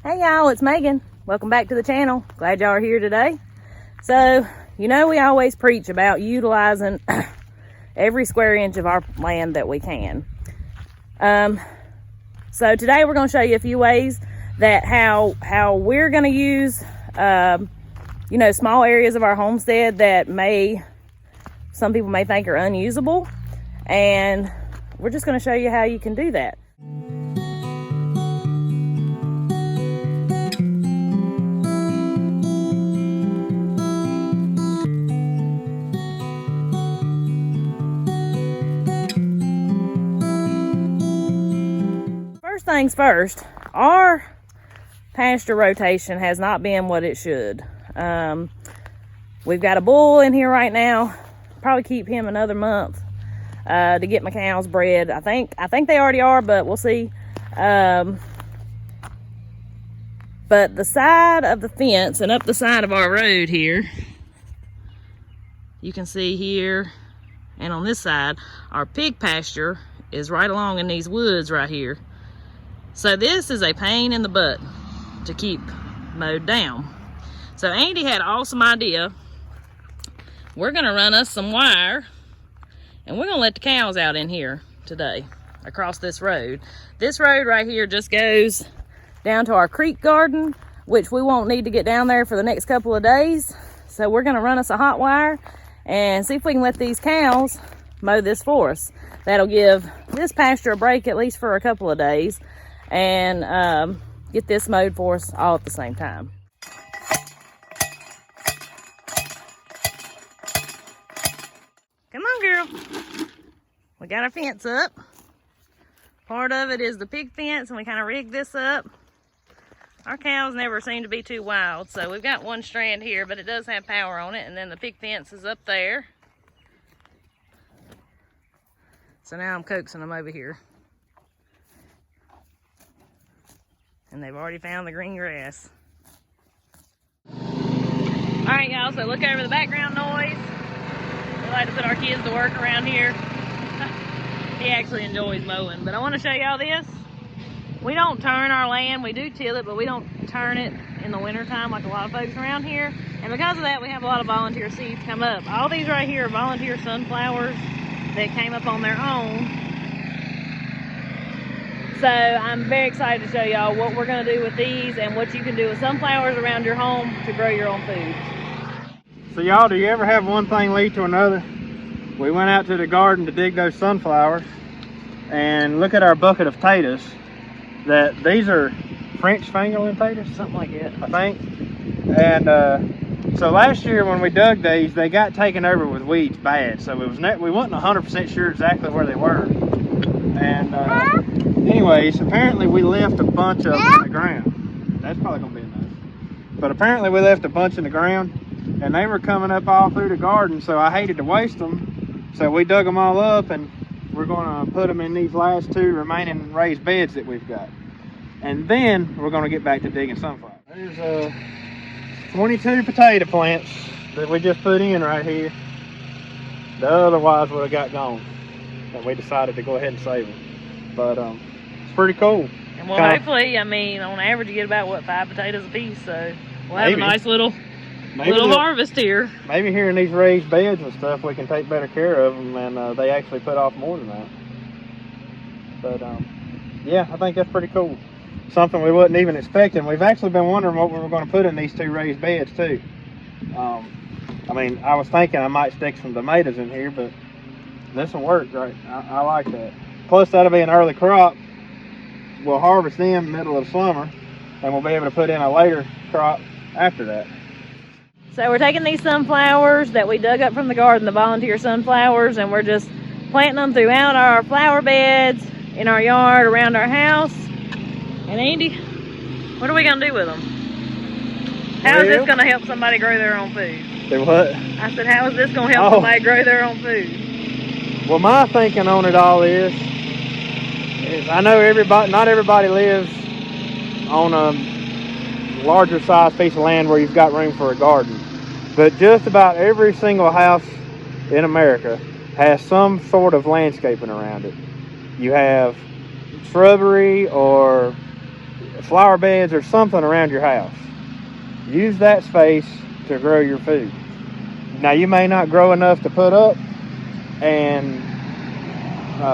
Hey y'all, it's Megan. Welcome back to the channel. Glad y'all are here today. So, you know we always preach about utilizing every square inch of our land that we can. So today we're going to show you a few ways that how we're going to use small areas of our homestead that some people may think are unusable, and we're just going to show you how you can do that. First things first, our pasture rotation has not been what it should. We've got a bull in here right now. Probably keep him another month to get my cows bred. I think they already are, but we'll see. But the side of the fence and up the side of our road here, you can see here, and on this side, our pig pasture is right along in these woods right here. So this is a pain in the butt to keep mowed down. So Andy had an awesome idea. We're gonna run us some wire and we're gonna let the cows out in here today across this road. This road right here just goes down to our creek garden, which we won't need to get down there for the next couple of days. So we're gonna run us a hot wire and see if we can let these cows mow this for us. That'll give this pasture a break at least for a couple of days, and get this mowed for us all at the same time. Come on, girl. We got our fence up. Part of it is the pig fence, and we kind of rigged this up. Our cows never seem to be too wild, so we've got one strand here, but it does have power on it, and then the pig fence is up there. So now I'm coaxing them over here. And they've already found the green grass. All right, y'all, so look over the background noise. We like to put our kids to work around here. He actually enjoys mowing, but I want to show y'all this. We don't turn our land. We do till it, but we don't turn it in the wintertime like a lot of folks around here. And because of that, we have a lot of volunteer seeds come up. All these right here are volunteer sunflowers that came up on their own. So I'm very excited to show y'all what we're going to do with these and what you can do with sunflowers around your home to grow your own food. So y'all, do you ever have one thing lead to another? We went out to the garden to dig those sunflowers, and look at our bucket of potatoes. These are French fingerling potatoes? Something like it, I think. And so last year when we dug these, they got taken over with weeds bad. So we wasn't 100% sure exactly where they were. And anyways, apparently we left a bunch of them in the ground. That's probably gonna be enough. But apparently we left a bunch in the ground, and they were coming up all through the garden, so I hated to waste them. So we dug them all up, and we're gonna put them in these last two remaining raised beds that we've got. And then we're gonna get back to digging sunflowers. There's 22 potato plants that we just put in right here. The otherwise would have got gone. And we decided to go ahead and save them. But it's pretty cool. And well, hopefully, I mean, on average you get about, what, 5 potatoes a piece, so we'll have a nice little harvest here. Maybe here in these raised beds and stuff we can take better care of them, and they actually put off more than that. But yeah, I think that's pretty cool. Something we wasn't even expecting. We've actually been wondering what we were going to put in these 2 raised beds too. I mean, I was thinking I might stick some tomatoes in here, but this will work, right? I like that. Plus, that'll be an early crop. We'll harvest them middle of summer, and we'll be able to put in a later crop after that. So we're taking these sunflowers that we dug up from the garden, the volunteer sunflowers, and we're just planting them throughout our flower beds, in our yard, around our house. And Andy, what are we gonna do with them? How is this gonna help somebody grow their own food? Do what? I said, how is this gonna help somebody grow their own food? Well, my thinking on it all is I know not everybody lives on a larger size piece of land where you've got room for a garden, but just about every single house in America has some sort of landscaping around it. You have shrubbery or flower beds or something around your house. Use that space to grow your food. Now, you may not grow enough to put up and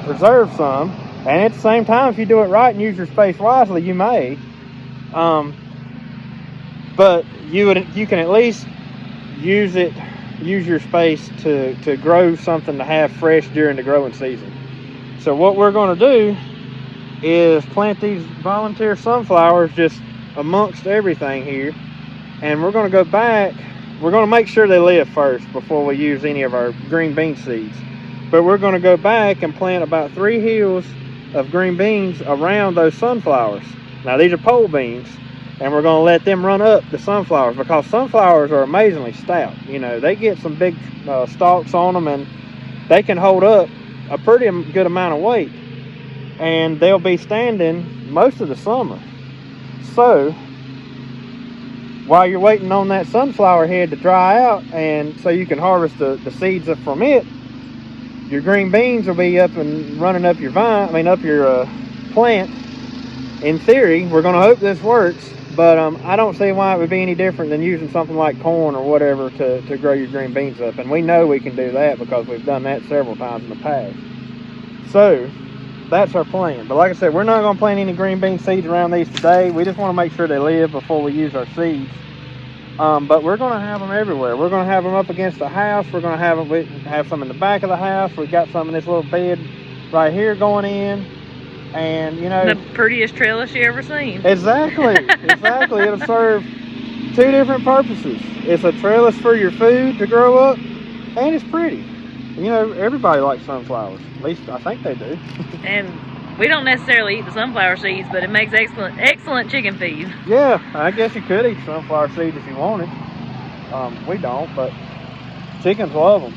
preserve some, and at the same time, if you do it right and use your space wisely, you may. But you can at least use your space to grow something to have fresh during the growing season. So what we're going to do is plant these volunteer sunflowers just amongst everything here, and we're going to go back. We're going to make sure they live first before we use any of our green bean seeds. But we're going to go back and plant about 3 hills of green beans around those sunflowers. Now, these are pole beans, and we're going to let them run up the sunflowers, because sunflowers are amazingly stout. You know, they get some big stalks on them, and they can hold up a pretty good amount of weight, and they'll be standing most of the summer. So while you're waiting on that sunflower head to dry out, and so you can harvest the seeds from it, your green beans will be up and running up your up your plant. In theory, we're going to hope this works, but I don't see why it would be any different than using something like corn or whatever to grow your green beans up. And we know we can do that because we've done that several times in the past. So that's our plan. But like I said, we're not going to plant any green bean seeds around these today. We just want to make sure they live before we use our seeds. But we're going to have them everywhere. We're going to have them up against the house. We're going to have some in the back of the house. We've got some in this little bed right here going in. And, you know, the prettiest trellis you ever seen. Exactly. It'll serve 2 different purposes. It's a trellis for your food to grow up, and it's pretty. You know, everybody likes sunflowers. At least I think they do. And we don't necessarily eat the sunflower seeds, but it makes excellent chicken feed. Yeah, I guess you could eat sunflower seeds if you wanted. We don't, but chickens love them.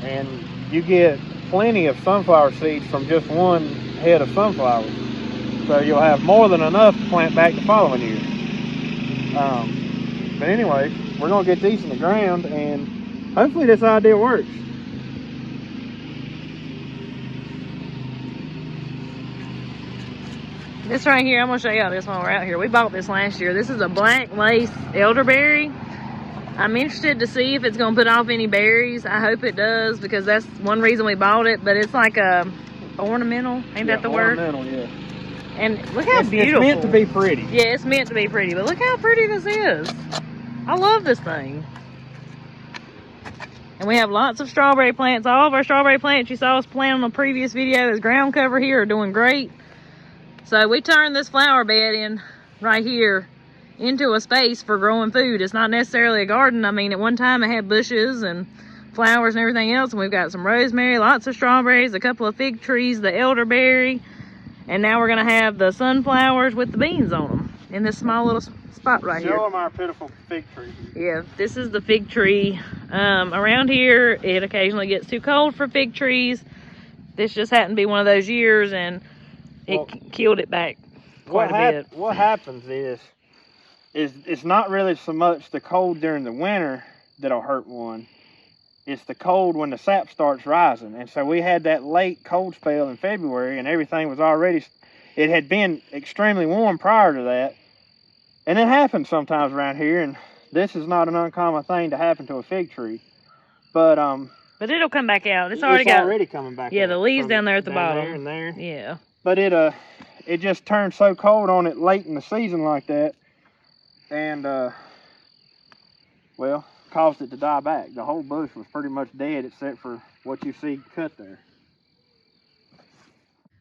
And you get plenty of sunflower seeds from just one head of sunflowers. So you'll have more than enough to plant back the following year. But anyway, we're going to get these in the ground, and hopefully this idea works. This right here, I'm going to show y'all this while we're out here. We bought this last year. This is a black lace elderberry. I'm interested to see if it's going to put off any berries. I hope it does, because that's one reason we bought it. But it's like a ornamental, ain't that the word? Ornamental, yeah. And look how beautiful. It's meant to be pretty. Yeah, it's meant to be pretty. But look how pretty this is. I love this thing. And we have lots of strawberry plants. All of our strawberry plants you saw us plant on a previous video as ground cover here are doing great. So we turned this flower bed in right here into a space for growing food. It's not necessarily a garden. I mean, at one time it had bushes and flowers and everything else, and we've got some rosemary, lots of strawberries, a couple of fig trees, the elderberry, and now we're gonna have the sunflowers with the beans on them in this small little spot right here. Show them our pitiful fig tree. Yeah, this is the fig tree. Around here, it occasionally gets too cold for fig trees. This just happened to be one of those years, and it killed it back quite a bit. What happens is it's not really so much the cold during the winter that'll hurt one. It's the cold when the sap starts rising. And so we had that late cold spell in February, and everything was already, it had been extremely warm prior to that. And it happens sometimes around here, and this is not an uncommon thing to happen to a fig tree. But it'll come back out. It's already already coming back out. Yeah, the leaves down there at the bottom. There and there. Yeah. But it just turned so cold on it late in the season like that, and well, caused it to die back. The whole bush was pretty much dead except for what you see cut there.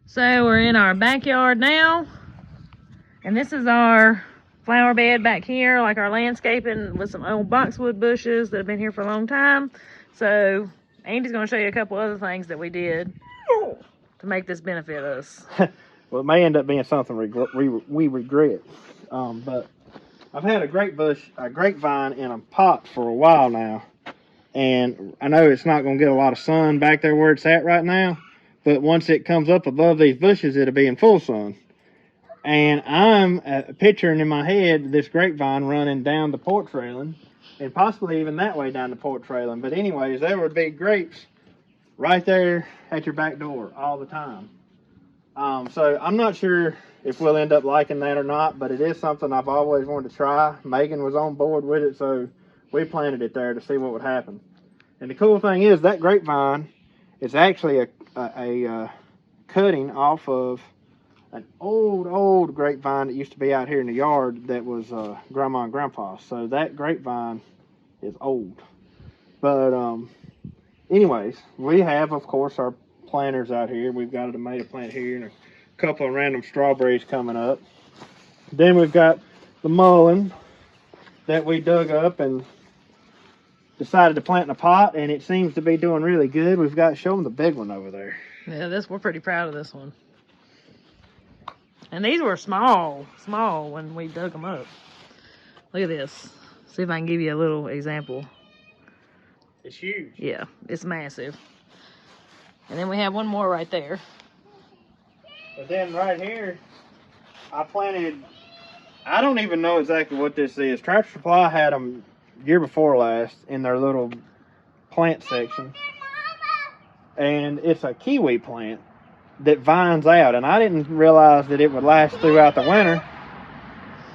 So we're in our backyard now, and this is our flower bed back here, like our landscaping with some old boxwood bushes that have been here for a long time. So Andy's going to show you a couple other things that we did to make this benefit us. Well, it may end up being something we regret. But I've had a grapevine in a pot for a while now. And I know it's not going to get a lot of sun back there where it's at right now. But once it comes up above these bushes, it'll be in full sun. And I'm picturing in my head this grapevine running down the porch railing. And possibly even that way down the porch railing. But anyways, there would be grapes right there at your back door all the time. So I'm not sure if we'll end up liking that or not, but it is something I've always wanted to try. Meagan was on board with it, so we planted it there to see what would happen. And the cool thing is that grapevine is actually a cutting off of an old grapevine that used to be out here in the yard that was Grandma and Grandpa's. So that grapevine is old. But anyways, we have, of course, our planters out here. We've got a tomato plant here and a couple of random strawberries coming up. Then we've got the mullein that we dug up and decided to plant in a pot, and it seems to be doing really good. We've got, show them the big one over there. Yeah, we're pretty proud of this one. And these were small when we dug them up. Look at this. See if I can give you a little example. It's huge. Yeah, it's massive. And then we have one more right there. But then right here, I planted, I don't even know exactly what this is. Tractor Supply had them year before last in their little plant section. And it's a kiwi plant that vines out. And I didn't realize that it would last throughout the winter.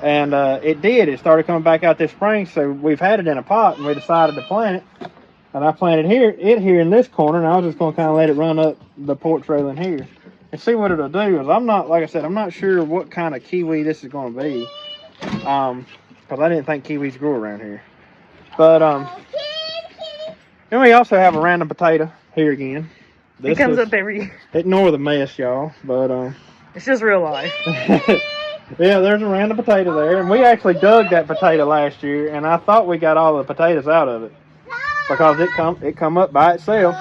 And it did. It started coming back out this spring. So we've had it in a pot and we decided to plant it. And I planted it here in this corner. And I was just going to kind of let it run up the porch railing here. And see what it'll do. Is I'm not, like I said, I'm not sure what kind of kiwi this is going to be. Because I didn't think kiwis grew around here. But then we also have a random potato here again. It comes up every year. Ignore the mess, y'all. But it's just real life. yeah, there's a random potato there, and we actually dug that potato last year, and I thought we got all the potatoes out of it because it come up by itself.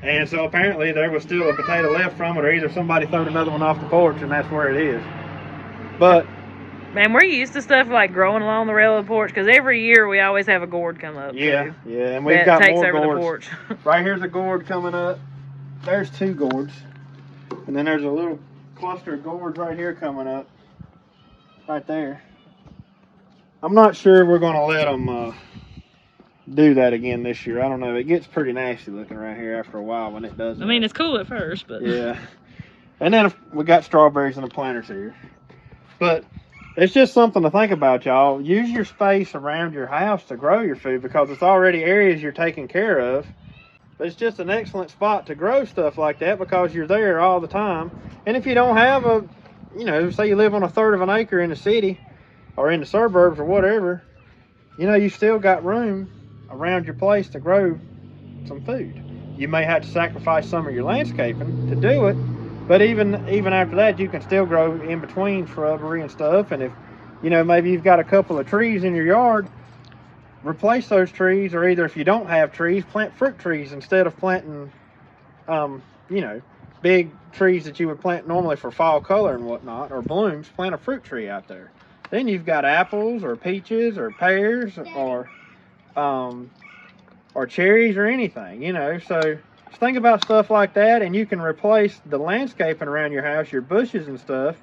And so apparently there was still a potato left from it, or either somebody throwed another one off the porch, and that's where it is. But man, we're used to stuff like growing along the rail of the porch because every year we always have a gourd come up. Yeah, too, yeah, and we've got takes more over gourds. the porch. Right here's a gourd coming up. There's 2 gourds, and then there's a little cluster of gourds right here coming up, right there. I'm not sure we're going to let them do that again this year. I don't know. It gets pretty nasty looking right here after a while when it does. I mean, it's cool at first, but yeah. And then we got strawberries and the planters here, but it's just something to think about, y'all. Use your space around your house to grow your food because it's already areas you're taking care of. But it's just an excellent spot to grow stuff like that because you're there all the time. And if you don't have a, you know, say you live on 1/3 of an acre in the city or in the suburbs or whatever, you know, you still got room around your place to grow some food. You may have to sacrifice some of your landscaping to do it, but even after that, you can still grow in between shrubbery and stuff. And if, you know, maybe you've got a couple of trees in your yard, replace those trees, or either if you don't have trees, plant fruit trees instead of planting, you know, big trees that you would plant normally for fall color and whatnot, or blooms. Plant a fruit tree out there. Then you've got apples or peaches or pears or cherries or anything, you know. So just think about stuff like that, and you can replace the landscaping around your house, your bushes and stuff,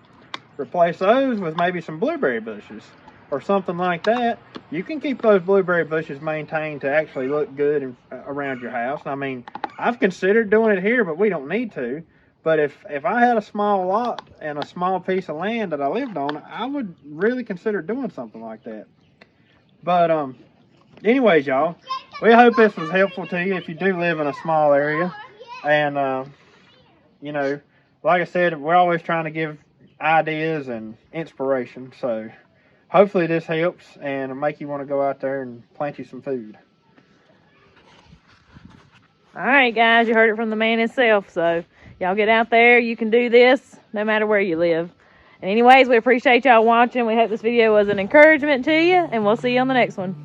replace those with maybe some blueberry bushes or something like that. You can keep those blueberry bushes maintained to actually look good around your house. I mean, I've considered doing it here, but we don't need to. But if I had a small lot and a small piece of land that I lived on, I would really consider doing something like that. But anyways, y'all, we hope this was helpful to you if you do live in a small area. And you know, like I said, we're always trying to give ideas and inspiration. So hopefully this helps and make you want to go out there and plant you some food. all right, guys, you heard it from the man himself. So y'all get out there. You can do this no matter where you live. And anyways, we appreciate y'all watching. We hope this video was an encouragement to you, and we'll see you on the next one.